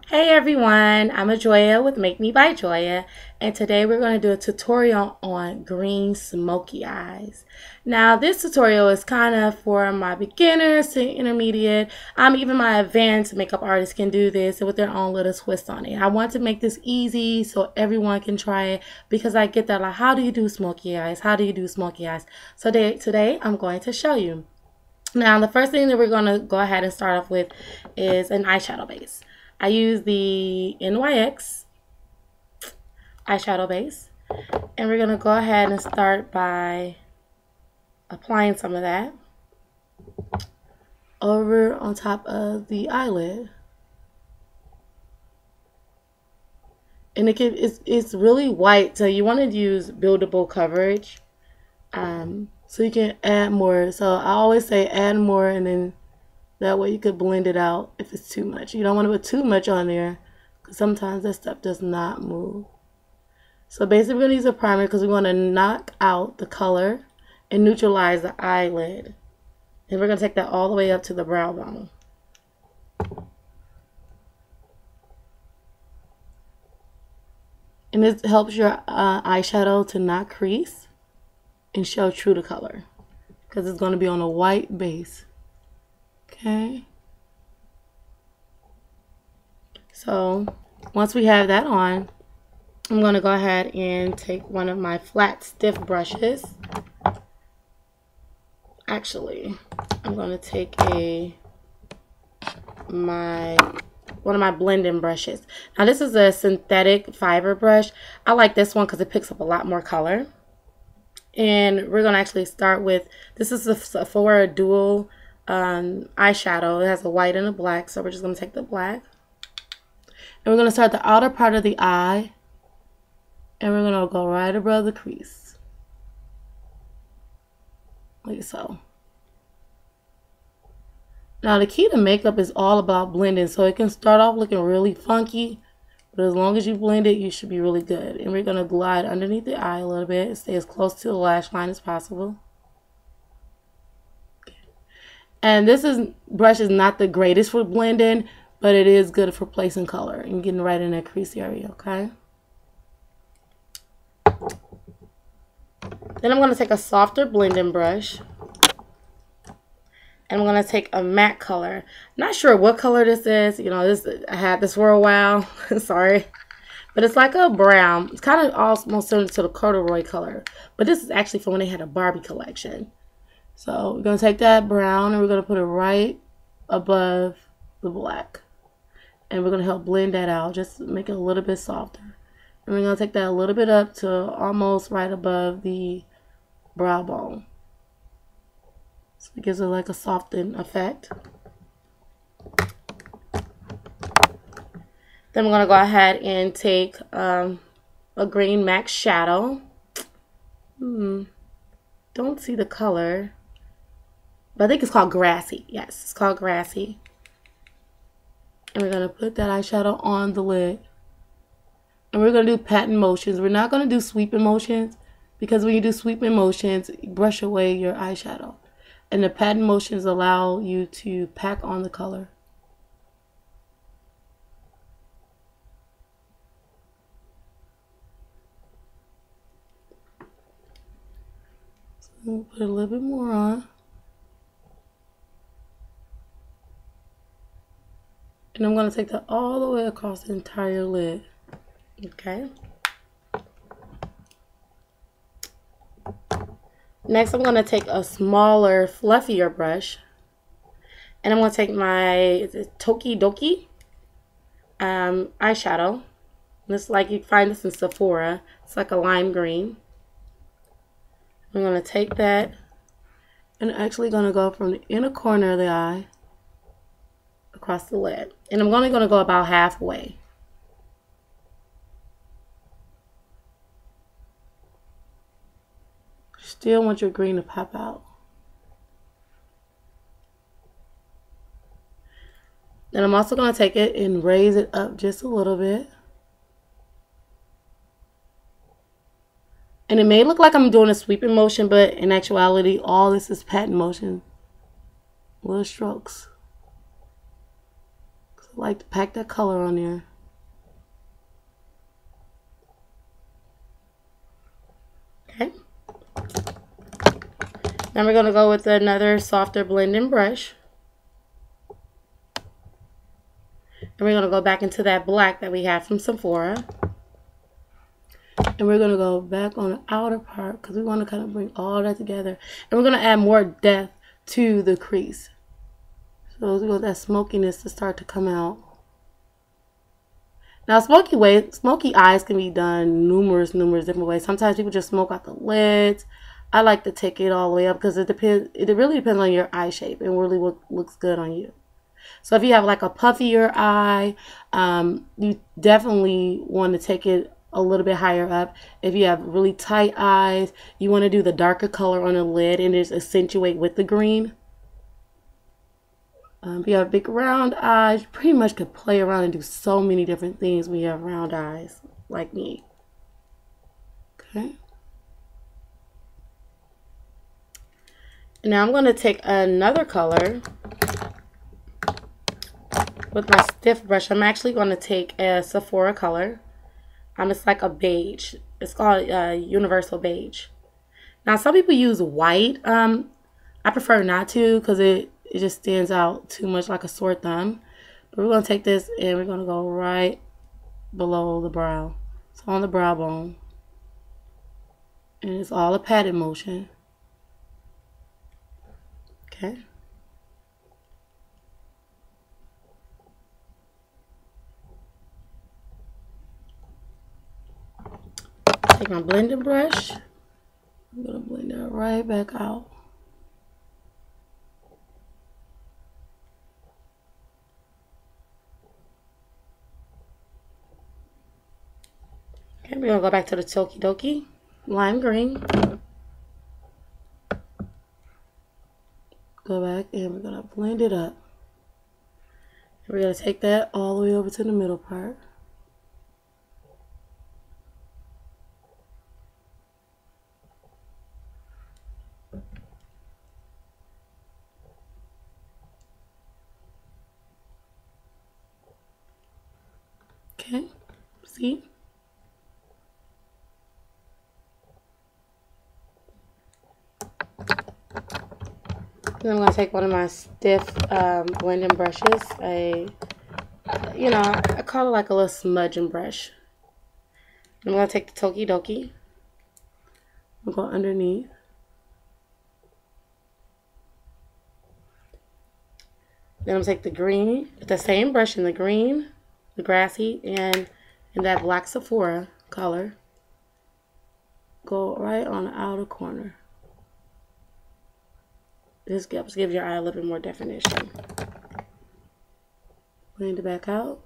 Hey everyone, I'm Joya with Make Me by Joya, and today we're going to do a tutorial on green smoky eyes. Now this tutorial is kind of for my beginners to intermediate, even my advanced makeup artists can do this with their own little twist on it. I want to make this easy so everyone can try it because I get that like, how do you do smoky eyes? How do you do smoky eyes? So today I'm going to show you. Now the first thing that we're going to go ahead and start off with is an eyeshadow base. I use the NYX eyeshadow base, and we're going to go ahead and start by applying some of that over on top of the eyelid. And it's really white, so you want to use buildable coverage so you can add more. So I always say add more, and then that way you could blend it out if it's too much. You don't want to put too much on there because sometimes that stuff does not move. So basically we're going to use a primer because we want to knock out the color and neutralize the eyelid. And we're going to take that all the way up to the brow bone. And this helps your eyeshadow to not crease and show true to color because it's going to be on a white base. Okay, so once we have that on, I'm going to go ahead and take one of my flat stiff brushes. Actually, I'm going to take one of my blending brushes. Now this is a synthetic fiber brush. I like this one because it picks up a lot more color. And we're going to actually start with, this is a Sephora dual eyeshadow. It has a white and a black, so we're just going to take the black and we're going to start the outer part of the eye, and we're going to go right above the crease like so. Now the key to makeup is all about blending, so it can start off looking really funky, but as long as you blend it, you should be really good. And we're going to glide underneath the eye a little bit, stay as close to the lash line as possible. And this brush is not the greatest for blending, but it is good for placing color and getting right in that crease area, okay? Then I'm going to take a softer blending brush. And I'm going to take a matte color. Not sure what color this is. You know, I had this for a while. Sorry. But it's like a brown. It's kind of almost similar to the corduroy color. But this is actually from when they had a Barbie collection. So we're going to take that brown and we're going to put it right above the black. And we're going to help blend that out, just make it a little bit softer. And we're going to take that a little bit up to almost right above the brow bone. So it gives it like a softened effect. Then we're going to go ahead and take a green MAC shadow. Don't see the color. But I think it's called Grassy. Yes, it's called Grassy. And we're going to put that eyeshadow on the lid. And we're going to do patting motions. We're not going to do sweeping motions because when you do sweeping motions, you brush away your eyeshadow. And the patting motions allow you to pack on the color. So we'll put a little bit more on. And I'm going to take that all the way across the entire lid. Okay. Next, I'm going to take a smaller, fluffier brush. And I'm going to take my tokidoki eyeshadow. It's like you find this in Sephora. It's like a lime green. I'm going to take that and actually going to go from the inner corner of the eye across the lid. And I'm only going to go about halfway. Still want your green to pop out. Then I'm also going to take it and raise it up just a little bit. And it may look like I'm doing a sweeping motion, but in actuality, all this is patting motion. Little strokes. I like to pack that color on there. Okay. Then we're going to go with another softer blending brush. And we're going to go back into that black that we had from Sephora. And we're going to go back on the outer part because we want to kind of bring all that together. And we're going to add more depth to the crease. So we want that smokiness to start to come out. Now, smoky eyes can be done numerous different ways. Sometimes people just smoke out the lids. I like to take it all the way up because it really depends on your eye shape and really what looks good on you. So if you have like a puffier eye, you definitely want to take it a little bit higher up. If you have really tight eyes, you want to do the darker color on the lid and just accentuate with the green. If you have big round eyes, you pretty much could play around and do so many different things when you have round eyes, like me. Okay. Now I'm going to take another color with my stiff brush. I'm actually going to take a Sephora color. It's like a beige. It's called Universal Beige. Now some people use white. I prefer not to because it just stands out too much like a sore thumb. But we're going to take this and we're going to go right below the brow. So on the brow bone. And it's all a patted motion. Okay. Take my blending brush. I'm going to blend that right back out. Okay, we're going to go back to the tokidoki lime green. Go back and we're going to blend it up. And we're going to take that all the way over to the middle part. Okay, see? Then I'm going to take one of my stiff blending brushes. I call it like a little smudging brush. I'm going to take the tokidoki. I'm going to go underneath. Then I'm going to take the green, the same brush in the green, the grassy, and in that black Sephora color. Go right on the outer corner. This gives your eye a little bit more definition. Blend it back out.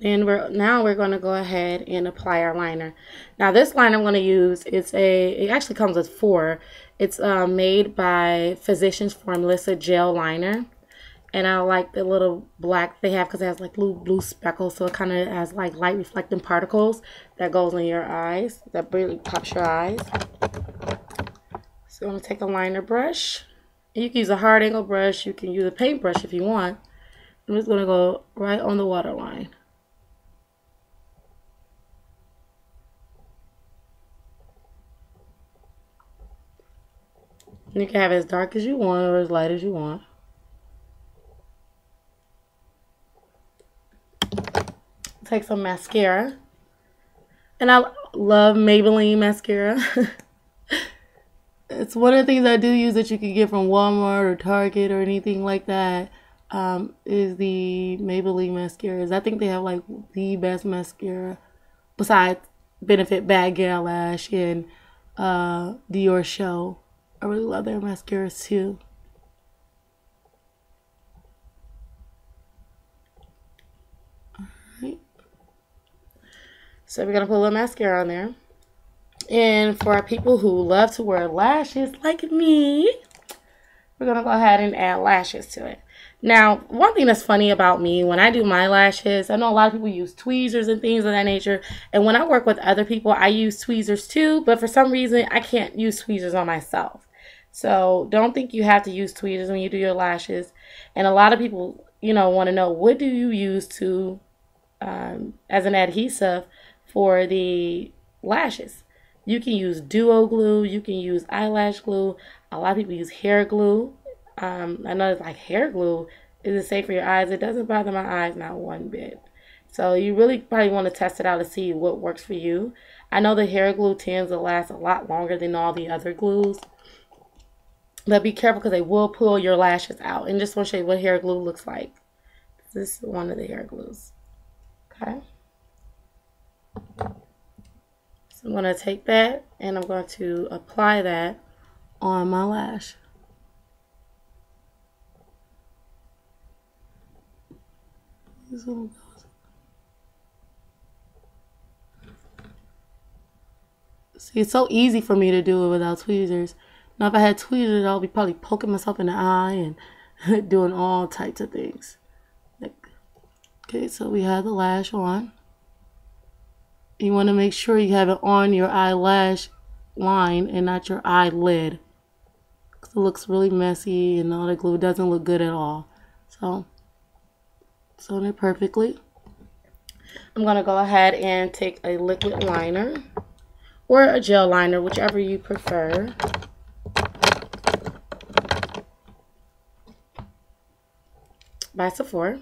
And now we're going to go ahead and apply our liner. Now this liner I'm going to use, it actually comes with 4. It's made by Physicians Formula. It's a gel liner. And I like the little black they have because it has like blue speckles. So it kind of has like light reflecting particles that goes in your eyes. That really pops your eyes. So I'm going to take a liner brush. You can use a hard angle brush. You can use a paintbrush if you want. I'm just going to go right on the waterline. You can have it as dark as you want or as light as you want. Take some mascara. And I love Maybelline mascara. It's one of the things I do use that you can get from Walmart or Target or anything like that. Is the Maybelline mascaras. I think they have like the best mascara besides Benefit Bad Gal Lash and Dior Show. I really love their mascaras too. Alright. So we're going to put a little mascara on there. And for our people who love to wear lashes like me, we're going to go ahead and add lashes to it. Now, one thing that's funny about me when I do my lashes, I know a lot of people use tweezers and things of that nature. And when I work with other people, I use tweezers too. But for some reason, I can't use tweezers on myself. So don't think you have to use tweezers when you do your lashes. And a lot of people, you know, want to know, what do you use to as an adhesive for the lashes? You can use duo glue. You can use eyelash glue. A lot of people use hair glue. I know it's like hair glue. Is it safe for your eyes? It doesn't bother my eyes, not one bit. So you really probably want to test it out to see what works for you. I know the hair glue tends to last a lot longer than all the other glues. But be careful because they will pull your lashes out. And just want to show you what hair glue looks like. This is one of the hair glues. Okay. So I'm going to take that and I'm going to apply that on my lash. See, it's so easy for me to do it without tweezers. Now, if I had tweezers, I'll be probably poking myself in the eye and doing all types of things. Okay, so we have the lash on. You want to make sure you have it on your eyelash line and not your eyelid, because it looks really messy and all the glue doesn't look good at all. So it's on it perfectly. I'm going to go ahead and take a liquid liner or a gel liner, whichever you prefer. By Sephora.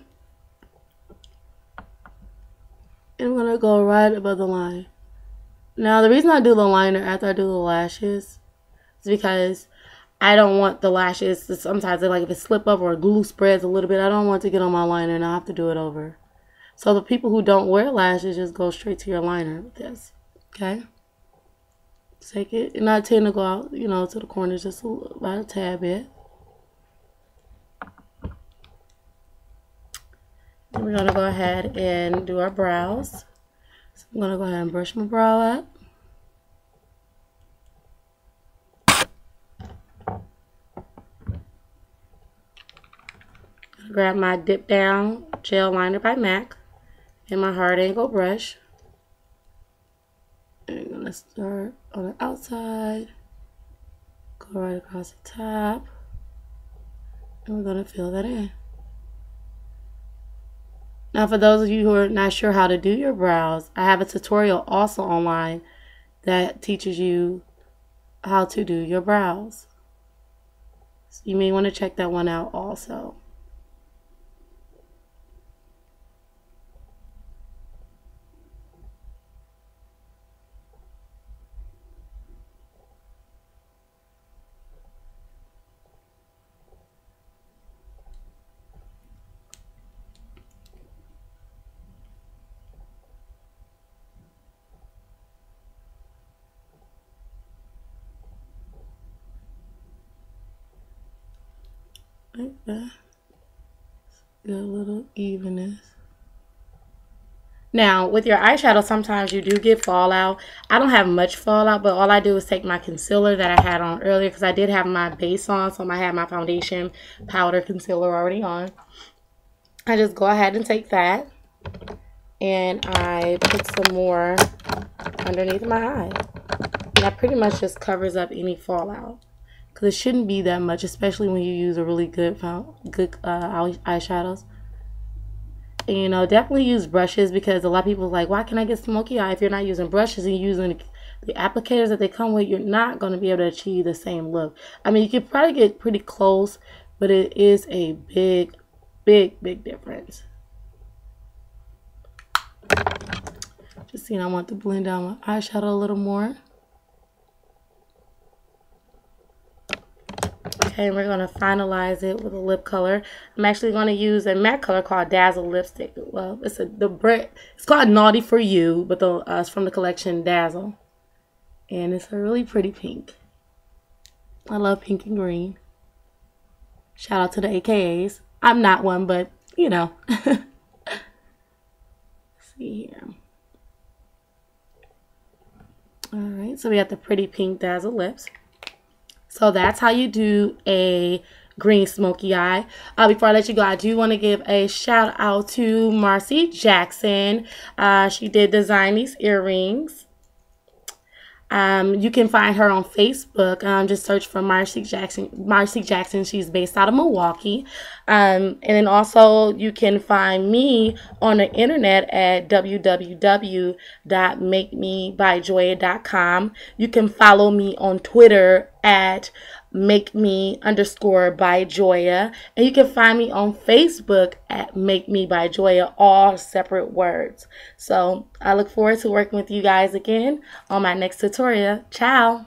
And I'm going to go right above the line. Now, the reason I do the liner after I do the lashes is because I don't want the lashes to, sometimes like if it slip up or glue spreads a little bit, I don't want to get on my liner and I have to do it over. So the people who don't wear lashes, just go straight to your liner with this. Okay? Take it, and I tend to go out, you know, to the corners just about a tad bit. And we're going to go ahead and do our brows. So I'm going to go ahead and brush my brow up. Grab my Dip Down Gel Liner by MAC and my hard angle brush. And I'm going to start on the outside, go right across the top, and we're going to fill that in. Now, for those of you who are not sure how to do your brows, I have a tutorial also online that teaches you how to do your brows. So you may want to check that one out also. Like that. Get a little evenness. Now, with your eyeshadow, sometimes you do get fallout. I don't have much fallout, but all I do is take my concealer that I had on earlier, because I did have my base on, so I had my foundation powder concealer already on. I just go ahead and take that, and I put some more underneath my eye. And that pretty much just covers up any fallout, because it shouldn't be that much, especially when you use a really good eyeshadows. And, you know, definitely use brushes, because a lot of people are like, why can I get smoky eye? If you're not using brushes and using the applicators that they come with, you're not going to be able to achieve the same look. I mean, you could probably get pretty close, but it is a big difference. Just, you know, I want to blend out my eyeshadow a little more. Okay, and we're going to finalize it with a lip color. I'm actually going to use a matte color called Dazzle lipstick. Well, it's called Naughty for You, but it's from the collection Dazzle. And it's a really pretty pink. I love pink and green. Shout out to the AKAs. I'm not one, but, you know. Let's see here. Alright, so we have the pretty pink Dazzle lips. So that's how you do a green smoky eye. Before I let you go, I do want to give a shout out to Marcie Jackson. She did design these earrings. You can find her on Facebook. Just search for Marcie Jackson. Marcie Jackson. She's based out of Milwaukee. And then also you can find me on the internet at www.makemebyjoya.com. You can follow me on Twitter at MAKEME_BYJOYA, and you can find me on Facebook at MAKEME_BYJOYA, all separate words. So I look forward to working with you guys again on my next tutorial. Ciao!